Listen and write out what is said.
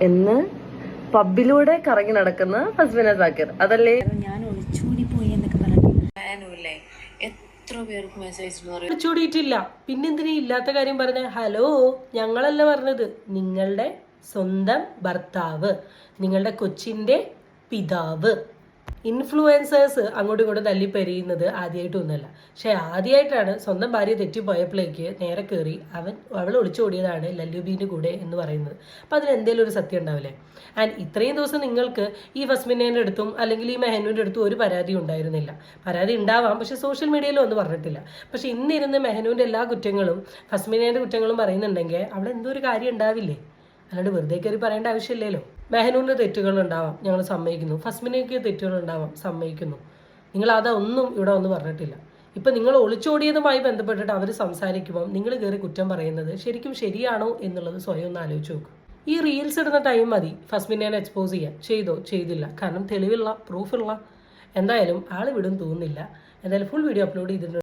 എന്ന് പബ്ബിലൂടെ കറങ്ങി നടക്കുന്ന ഫസ്മിന സാക്കിർ, അതല്ലേ? ഞാൻ ഒളിച്ചോടി പോയി എന്നൊക്കെ പറഞ്ഞില്ലേ, എത്ര പേർക്ക് മെസ്സേജ് ഒളിച്ചോടിയിട്ടില്ല. പിന്നെന്തിനാ ഇല്ലാത്ത കാര്യം പറഞ്ഞ? ഹലോ, ഞങ്ങളല്ല പറഞ്ഞത്, നിങ്ങളുടെ സ്വന്തം ഭർത്താവ്, നിങ്ങളുടെ കൊച്ചിന്റെ പിതാവ്. ഇൻഫ്ലുവൻസേഴ്സ് അങ്ങോട്ടും ഇങ്ങോട്ടും തല്ലിപ്പെരിയുന്നത് ആദ്യമായിട്ടൊന്നുമല്ല. പക്ഷെ ആദ്യമായിട്ടാണ് സ്വന്തം ഭാര്യ തെറ്റിപ്പോയപ്പോഴേക്ക് നേരെ കയറി അവൾ ഒളിച്ചോടിയതാണ് ലല്ലുബീൻ്റെ കൂടെ എന്ന് പറയുന്നത്. അപ്പം അതിന് എന്തെങ്കിലും ഒരു സത്യം ഉണ്ടാവില്ലേ? ആൻഡ് ഇത്രയും ദിവസം നിങ്ങൾക്ക് ഈ ഫസ്മിനേൻ്റെ അടുത്തും അല്ലെങ്കിൽ ഈ മെഹനൂൻ്റെ അടുത്തും ഒരു പരാതി ഉണ്ടായിരുന്നില്ല. പരാതി ഉണ്ടാവാം, പക്ഷെ സോഷ്യൽ മീഡിയയിൽ ഒന്നും പറഞ്ഞിട്ടില്ല. പക്ഷെ ഇന്നിരുന്ന് മെഹനൂൻ്റെ എല്ലാ കുറ്റങ്ങളും ഫസ്മിനേൻ്റെ കുറ്റങ്ങളും പറയുന്നുണ്ടെങ്കിൽ അവിടെ എന്തോ ഒരു കാര്യം ഉണ്ടാവില്ലേ? അല്ലാണ്ട് വെറുതെ കയറി പറയേണ്ട ആവശ്യമില്ലല്ലോ. മെഹനൂറിന് തെറ്റുകൾ ഉണ്ടാവാം, ഞങ്ങൾ സമ്മതിക്കുന്നു. ഫസ്മിനയ്ക്ക് തെറ്റുകൾ ഉണ്ടാവാം, സമ്മതിക്കുന്നു. നിങ്ങൾ അതൊന്നും ഇവിടെ ഒന്നും പറഞ്ഞിട്ടില്ല. ഇപ്പം നിങ്ങൾ ഒളിച്ചോടിയതുമായി ബന്ധപ്പെട്ടിട്ട് അവർ സംസാരിക്കുമ്പം നിങ്ങൾ കയറി കുറ്റം പറയുന്നത് ശരിക്കും ശരിയാണോ എന്നുള്ളത് സ്വയം ഒന്ന് ആലോചിച്ച് നോക്കും. ഈ റീൽസ് ഇടുന്ന ടൈം മതി ഫസ്മിനെ എക്സ്പോസ് ചെയ്യാൻ. ചെയ്തോ? ചെയ്തില്ല. കാരണം തെളിവുള്ള, പ്രൂഫുള്ള. എന്തായാലും ആൾ വിടും തോന്നുന്നില്ല. എന്തായാലും ഫുൾ വീഡിയോ അപ്ലോഡ് ചെയ്തിട്ടുണ്ട്.